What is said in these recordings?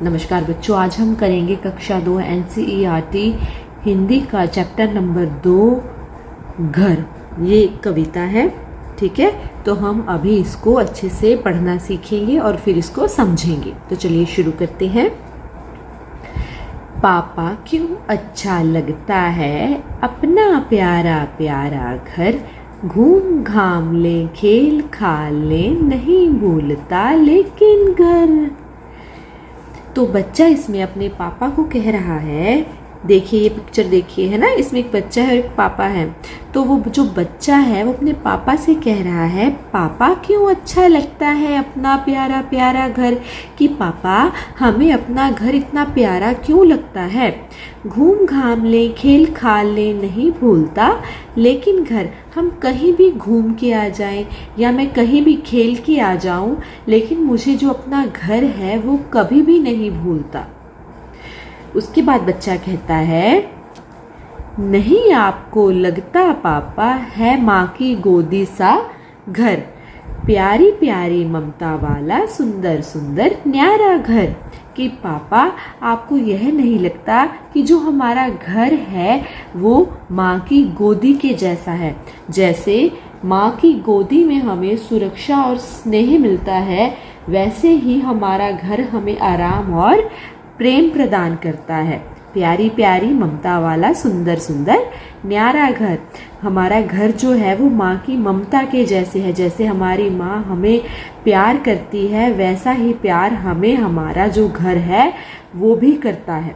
नमस्कार बच्चों, आज हम करेंगे कक्षा 2 NCERT हिंदी का चैप्टर नंबर 2 घर। ये एक कविता है, ठीक है। तो हम अभी इसको अच्छे से पढ़ना सीखेंगे और फिर इसको समझेंगे। तो चलिए शुरू करते हैं। पापा क्यों अच्छा लगता है अपना प्यारा प्यारा घर, घूम घाम ले खेल खा ले नहीं भूलता लेकिन घर। तो बच्चा इसमें अपने पापा को कह रहा है। देखिए ये पिक्चर देखिए, है ना, इसमें एक बच्चा है और एक पापा है। तो वो जो बच्चा है वो अपने पापा से कह रहा है, पापा क्यों अच्छा लगता है अपना प्यारा प्यारा घर, कि पापा हमें अपना घर इतना प्यारा क्यों लगता है। घूम घाम ले खेल खा ले नहीं भूलता लेकिन घर, हम कहीं भी घूम के आ जाएं या मैं कहीं भी खेल के आ जाऊं, लेकिन मुझे जो अपना घर है वो कभी भी नहीं भूलता। उसके बाद बच्चा कहता है, नहीं आपको लगता पापा है माँ की गोदी सा घर, प्यारी प्यारी ममता वाला सुंदर सुंदर न्यारा घर, कि पापा आपको यह नहीं लगता कि जो हमारा घर है वो माँ की गोदी के जैसा है। जैसे माँ की गोदी में हमें सुरक्षा और स्नेह मिलता है, वैसे ही हमारा घर हमें आराम और प्रेम प्रदान करता है। प्यारी प्यारी ममता वाला सुंदर सुंदर न्यारा घर, हमारा घर जो है वो माँ की ममता के जैसे है। जैसे हमारी माँ हमें प्यार करती है, वैसा ही प्यार हमें हमारा जो घर है वो भी करता है।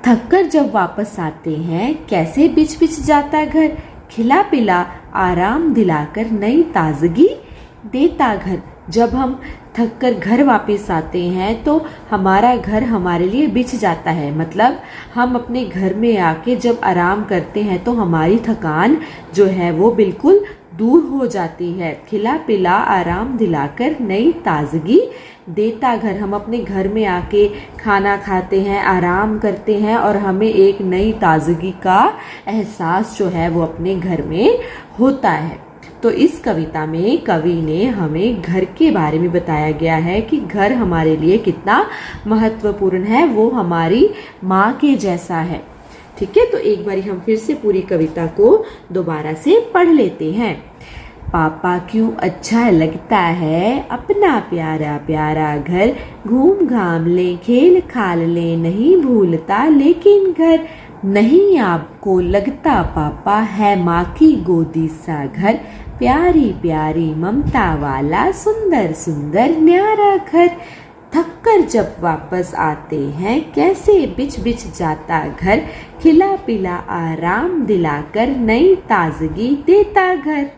थककर जब वापस आते हैं कैसे बिछ बिछ जाता घर, खिला पिला आराम दिलाकर नई ताजगी देता घर। जब हम थक कर घर वापस आते हैं तो हमारा घर हमारे लिए बिछ जाता है, मतलब हम अपने घर में आके जब आराम करते हैं तो हमारी थकान जो है वो बिल्कुल दूर हो जाती है। खिला पिला आराम दिलाकर नई ताजगी देता घर, हम अपने घर में आके खाना खाते हैं, आराम करते हैं और हमें एक नई ताजगी का एहसास जो है वो अपने घर में होता है। तो इस कविता में कवि ने हमें घर के बारे में बताया गया है कि घर हमारे लिए कितना महत्वपूर्ण है, वो हमारी माँ के जैसा है, ठीक है। तो एक बार हम फिर से पूरी कविता को दोबारा से पढ़ लेते हैं। पापा क्यों अच्छा लगता है अपना प्यारा प्यारा घर, घूम घाम ले खेल खाल ले नहीं भूलता लेकिन घर, नहीं आपको लगता पापा है माँ की गोदी सा घर, प्यारी प्यारी ममता वाला सुंदर सुंदर न्यारा घर। थककर जब वापस आते हैं कैसे बिछ बिछ जाता घर, खिला पिला आराम दिलाकर नई ताजगी देता घर।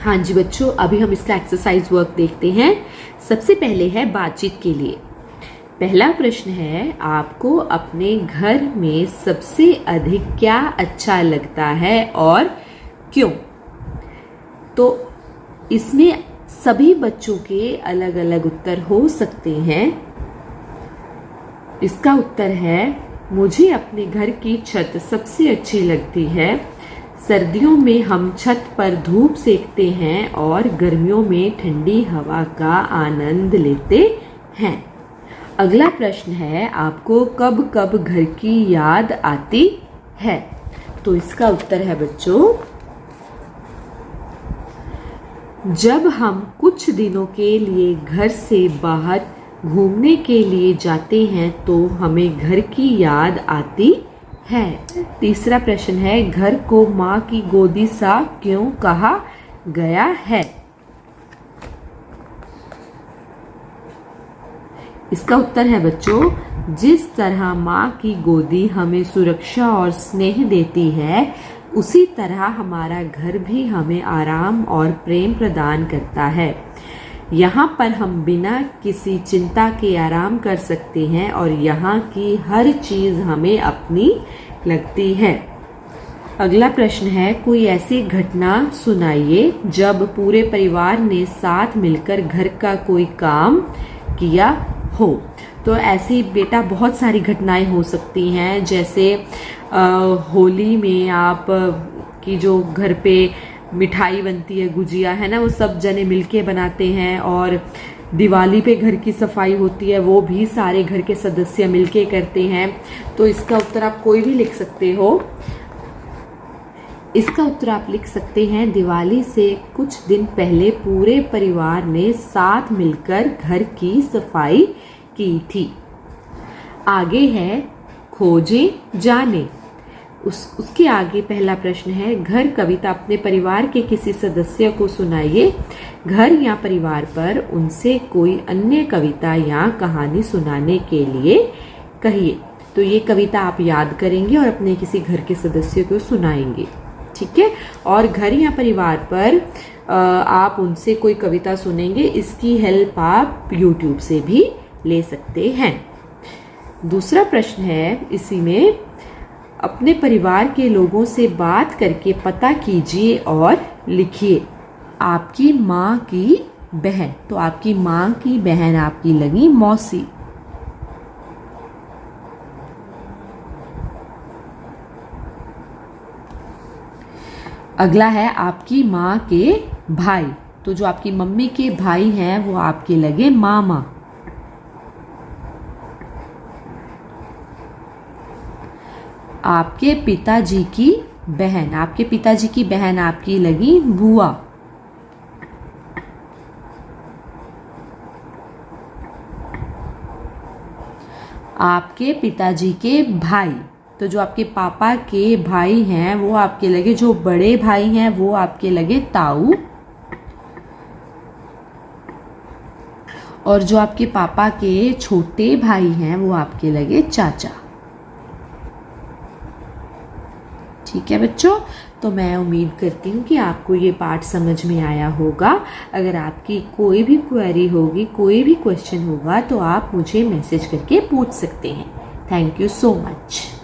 हाँ जी बच्चों, अभी हम इसका एक्सरसाइज वर्क देखते हैं। सबसे पहले है बातचीत के लिए। पहला प्रश्न है, आपको अपने घर में सबसे अधिक क्या अच्छा लगता है और क्यों। तो इसमें सभी बच्चों के अलग अलग उत्तर हो सकते हैं। इसका उत्तर है, मुझे अपने घर की छत सबसे अच्छी लगती है। सर्दियों में हम छत पर धूप सेकते हैं और गर्मियों में ठंडी हवा का आनंद लेते हैं। अगला प्रश्न है, आपको कब कब घर की याद आती है। तो इसका उत्तर है बच्चों, जब हम कुछ दिनों के लिए घर से बाहर घूमने के लिए जाते हैं तो हमें घर की याद आती है। तीसरा प्रश्न है, घर को माँ की गोदी सा क्यों कहा गया है। इसका उत्तर है बच्चों, जिस तरह माँ की गोदी हमें सुरक्षा और स्नेह देती है, उसी तरह हमारा घर भी हमें आराम और प्रेम प्रदान करता है। यहाँ पर हम बिना किसी चिंता के आराम कर सकते हैं और यहाँ की हर चीज़ हमें अपनी लगती है। अगला प्रश्न है, कोई ऐसी घटना सुनाइए जब पूरे परिवार ने साथ मिलकर घर का कोई काम किया हो। तो ऐसी बेटा बहुत सारी घटनाएं हो सकती हैं, जैसे होली में आप की जो घर पे मिठाई बनती है, गुजिया है ना, वो सब जने मिलके बनाते हैं और दिवाली पे घर की सफाई होती है, वो भी सारे घर के सदस्य मिलके करते हैं। तो इसका उत्तर आप कोई भी लिख सकते हो। इसका उत्तर आप लिख सकते हैं दिवाली से कुछ दिन पहले पूरे परिवार ने साथ मिलकर घर की सफाई की थी। आगे है खोजे जाने। उसके आगे पहला प्रश्न है घर कविता अपने परिवार के किसी सदस्य को सुनाइए। घर या परिवार पर उनसे कोई अन्य कविता या कहानी सुनाने के लिए कहिए। तो ये कविता आप याद करेंगे और अपने किसी घर के सदस्य को सुनाएंगे, ठीक है। और घर या परिवार पर आप उनसे कोई कविता सुनेंगे, इसकी हेल्प आप YouTube से भी ले सकते हैं। दूसरा प्रश्न है इसी में, अपने परिवार के लोगों से बात करके पता कीजिए और लिखिए। आपकी माँ की बहन, तो आपकी माँ की बहन आपकी लगी मौसी। अगला है आपकी माँ के भाई, तो जो आपकी मम्मी के भाई हैं वो आपके लगे मामा। आपके पिताजी की बहन, आपके पिताजी की बहन आपकी लगी बुआ। आपके पिताजी के भाई, तो जो आपके पापा के भाई हैं वो आपके लगे, जो बड़े भाई हैं वो आपके लगे ताऊ। और जो आपके पापा के छोटे भाई हैं वो आपके लगे चाचा। ठीक है बच्चों, तो मैं उम्मीद करती हूँ कि आपको ये पाठ समझ में आया होगा। अगर आपकी कोई भी क्वेरी होगी, कोई भी क्वेश्चन होगा तो आप मुझे मैसेज करके पूछ सकते हैं। Thank you so much.